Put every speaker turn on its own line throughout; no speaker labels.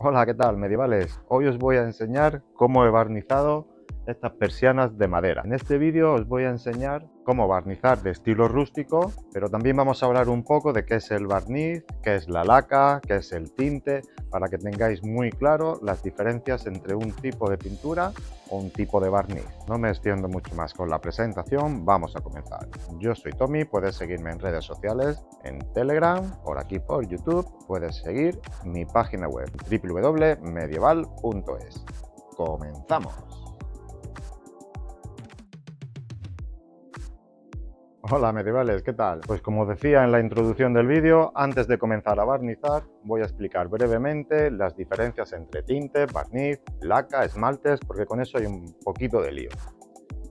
Hola, ¿qué tal, medievales? Hoy os voy a enseñar cómo he barnizado estas persianas de madera. En este vídeo os voy a enseñar cómo barnizar de estilo rústico, pero también vamos a hablar un poco de qué es el barniz, qué es la laca, qué es el tinte, para que tengáis muy claro las diferencias entre un tipo de pintura o un tipo de barniz. No me extiendo mucho más con la presentación, vamos a comenzar. Yo soy Tommy, puedes seguirme en redes sociales, en Telegram, por aquí por YouTube, puedes seguir mi página web www.medieval.es. ¡Comenzamos! Hola medievales, ¿qué tal? Pues como decía en la introducción del vídeo, antes de comenzar a barnizar, voy a explicar brevemente las diferencias entre tinte, barniz, laca, esmaltes, porque con eso hay un poquito de lío.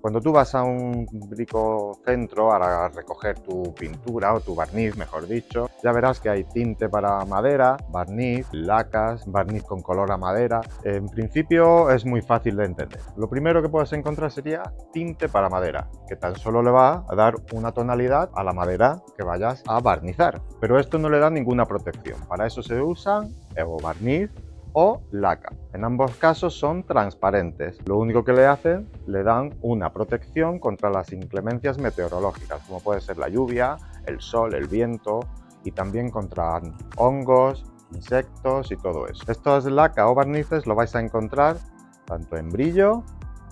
Cuando tú vas a un bricocentro a recoger tu pintura o tu barniz, mejor dicho, ya verás que hay tinte para madera, barniz, lacas, barniz con color a madera. En principio es muy fácil de entender. Lo primero que puedes encontrar sería tinte para madera, que tan solo le va a dar una tonalidad a la madera que vayas a barnizar. Pero esto no le da ninguna protección. Para eso se usan o barniz o laca. En ambos casos son transparentes. Lo único que le hacen, le dan una protección contra las inclemencias meteorológicas, como puede ser la lluvia, el sol, el viento, y también contra hongos, insectos y todo eso. Estos laca o barnices lo vais a encontrar tanto en brillo,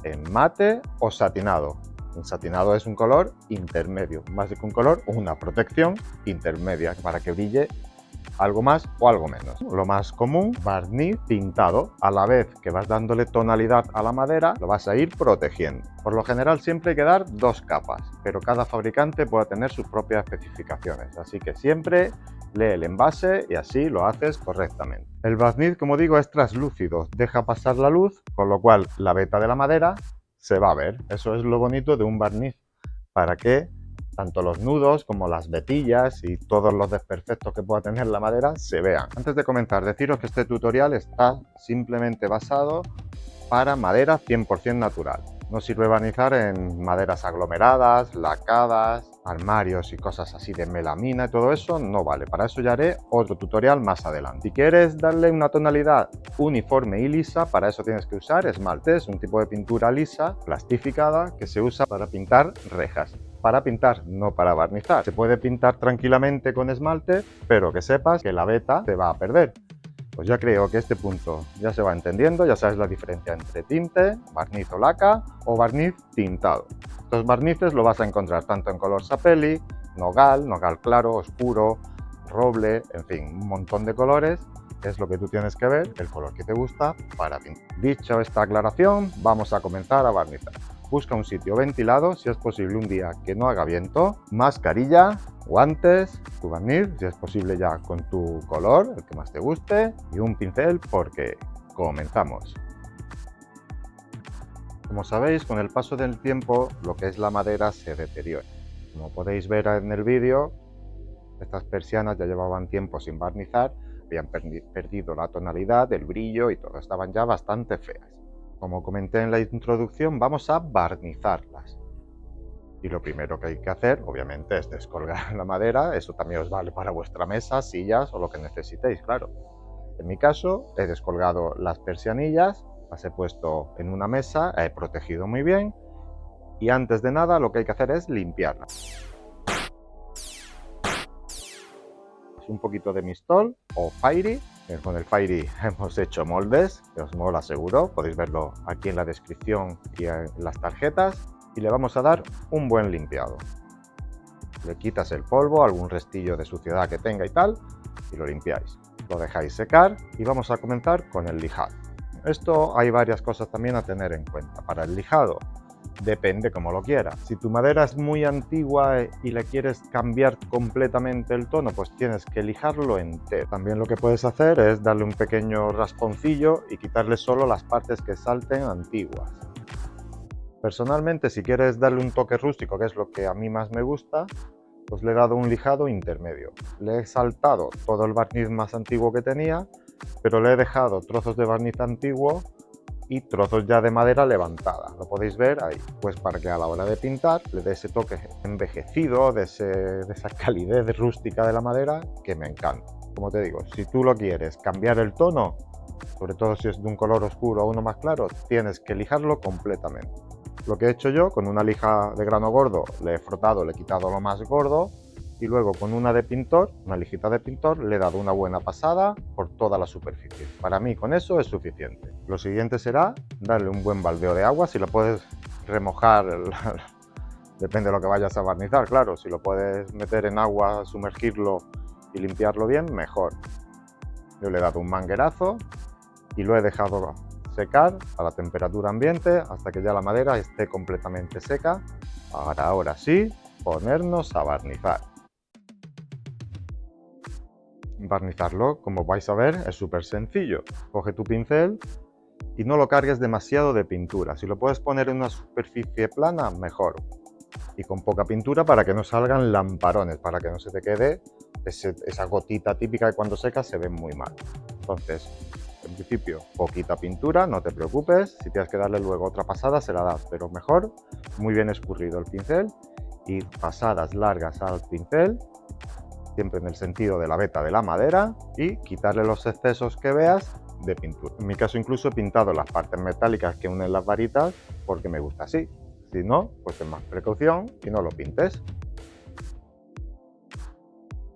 en mate o satinado. Un satinado es un color intermedio, más de que un color, una protección intermedia para que brille algo más o algo menos. Lo más común, barniz pintado. A la vez que vas dándole tonalidad a la madera, lo vas a ir protegiendo. Por lo general siempre hay que dar dos capas, pero cada fabricante puede tener sus propias especificaciones, así que siempre lee el envase y así lo haces correctamente. El barniz, como digo, es translúcido, deja pasar la luz, con lo cual la veta de la madera se va a ver. Eso es lo bonito de un barniz, para que tanto los nudos como las vetillas y todos los desperfectos que pueda tener la madera se vean. Antes de comenzar, deciros que este tutorial está simplemente basado para madera 100% natural. No sirve barnizar en maderas aglomeradas, lacadas, armarios y cosas así de melamina y todo eso, no vale. Para eso ya haré otro tutorial más adelante. Si quieres darle una tonalidad uniforme y lisa, para eso tienes que usar esmaltes, un tipo de pintura lisa, plastificada, que se usa para pintar rejas. Para pintar, no para barnizar. Se puede pintar tranquilamente con esmalte, pero que sepas que la veta te va a perder. Pues ya creo que este punto ya se va entendiendo, ya sabes la diferencia entre tinte, barniz o laca o barniz tintado. Estos barnices lo vas a encontrar tanto en color sapelli, nogal, nogal claro, oscuro, roble, en fin, un montón de colores. Es lo que tú tienes que ver, el color que te gusta para pintar. Dicho esta aclaración, vamos a comenzar a barnizar. Busca un sitio ventilado, si es posible un día que no haga viento, mascarilla, guantes, tu barniz, si es posible ya con tu color, el que más te guste, y un pincel porque comenzamos. Como sabéis, con el paso del tiempo lo que es la madera se deteriora. Como podéis ver en el vídeo, estas persianas ya llevaban tiempo sin barnizar, habían perdido la tonalidad, el brillo y todo, estaban ya bastante feas. Como comenté en la introducción, vamos a barnizarlas. Y lo primero que hay que hacer, obviamente, es descolgar la madera. Eso también os vale para vuestra mesa, sillas o lo que necesitéis, claro. En mi caso, he descolgado las persianillas, las he puesto en una mesa, he protegido muy bien. Y antes de nada, lo que hay que hacer es limpiarlas. Un poquito de Mistol o Fairy. Con el Fairy hemos hecho moldes, que os mola seguro, podéis verlo aquí en la descripción y en las tarjetas, y le vamos a dar un buen limpiado. Le quitas el polvo, algún restillo de suciedad que tenga y tal, y lo limpiáis. Lo dejáis secar y vamos a comenzar con el lijado. Esto hay varias cosas también a tener en cuenta. Para el lijado, depende como lo quieras. Si tu madera es muy antigua y le quieres cambiar completamente el tono, pues tienes que lijarlo entero. También lo que puedes hacer es darle un pequeño rasponcillo y quitarle solo las partes que salten antiguas. Personalmente, si quieres darle un toque rústico, que es lo que a mí más me gusta, pues le he dado un lijado intermedio. Le he saltado todo el barniz más antiguo que tenía, pero le he dejado trozos de barniz antiguo y trozos ya de madera levantada. Lo podéis ver ahí, pues para que a la hora de pintar le dé ese toque envejecido, de esa calidez rústica de la madera que me encanta. Como te digo, si tú lo quieres cambiar el tono, sobre todo si es de un color oscuro o uno más claro, tienes que lijarlo completamente. Lo que he hecho yo, con una lija de grano gordo, le he frotado, le he quitado lo más gordo y luego con una de pintor, una lijita de pintor, le he dado una buena pasada por toda la superficie. Para mí con eso es suficiente. Lo siguiente será darle un buen baldeo de agua, si lo puedes remojar, depende de lo que vayas a barnizar, claro, si lo puedes meter en agua, sumergirlo y limpiarlo bien, mejor. Yo le he dado un manguerazo y lo he dejado secar a la temperatura ambiente hasta que ya la madera esté completamente seca. Ahora sí, ponernos a barnizar. Barnizarlo, como vais a ver, es súper sencillo. Coge tu pincel y no lo cargues demasiado de pintura. Si lo puedes poner en una superficie plana, mejor. Y con poca pintura para que no salgan lamparones, para que no se te quede esa gotita típica que cuando seca se ve muy mal. Entonces, en principio, poquita pintura, no te preocupes. Si tienes que darle luego otra pasada, se la das, pero mejor, muy bien escurrido el pincel y pasadas largas al pincel, siempre en el sentido de la veta de la madera, y quitarle los excesos que veas de pintura. En mi caso incluso he pintado las partes metálicas que unen las varitas porque me gusta así. Si no, pues ten más precaución y no lo pintes.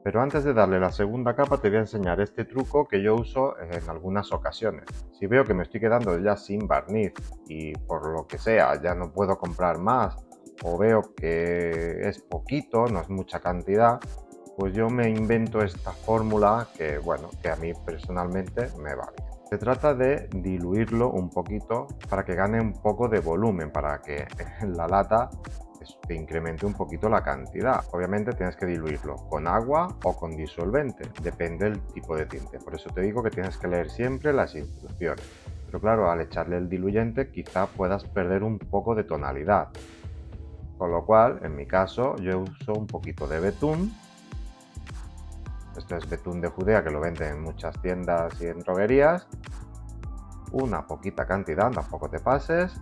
Pero antes de darle la segunda capa te voy a enseñar este truco que yo uso en algunas ocasiones. Si veo que me estoy quedando ya sin barniz y por lo que sea ya no puedo comprar más o veo que es poquito, no es mucha cantidad, pues yo me invento esta fórmula que, bueno, que a mí personalmente me va bien. Se trata de diluirlo un poquito para que gane un poco de volumen, para que la lata te incremente un poquito la cantidad. Obviamente tienes que diluirlo con agua o con disolvente, depende del tipo de tinte. Por eso te digo que tienes que leer siempre las instrucciones. Pero claro, al echarle el diluyente quizá puedas perder un poco de tonalidad. Con lo cual, en mi caso, yo uso un poquito de betún. Este es betún de Judea, que lo venden en muchas tiendas y en droguerías. Una poquita cantidad, tampoco te pases.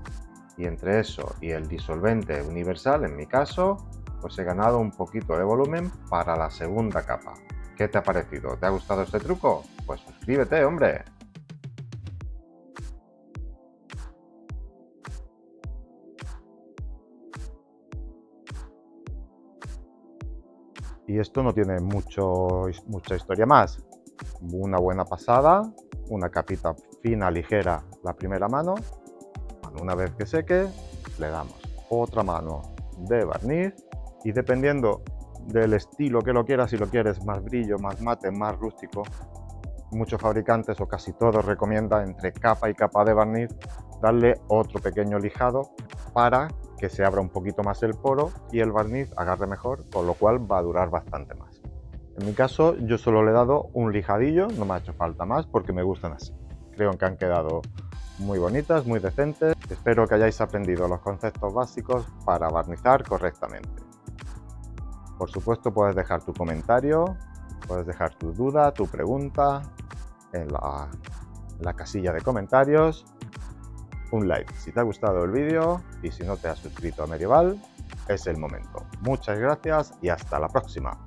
Y entre eso y el disolvente universal, en mi caso, pues he ganado un poquito de volumen para la segunda capa. ¿Qué te ha parecido? ¿Te ha gustado este truco? Pues suscríbete, hombre. Y esto no tiene mucha historia más. Una buena pasada, una capita fina, ligera la primera mano. Una vez que seque, le damos otra mano de barniz y dependiendo del estilo que lo quieras, si lo quieres más brillo, más mate, más rústico, muchos fabricantes o casi todos recomiendan entre capa y capa de barniz darle otro pequeño lijado para que se abra un poquito más el poro y el barniz agarre mejor, con lo cual va a durar bastante más. En mi caso yo solo le he dado un lijadillo, no me ha hecho falta más porque me gustan así. Creo que han quedado muy bonitas, muy decentes. Espero que hayáis aprendido los conceptos básicos para barnizar correctamente. Por supuesto puedes dejar tu comentario, puedes dejar tu duda, tu pregunta en la casilla de comentarios. Un like si te ha gustado el vídeo y si no te has suscrito a Medieval, es el momento. Muchas gracias y hasta la próxima.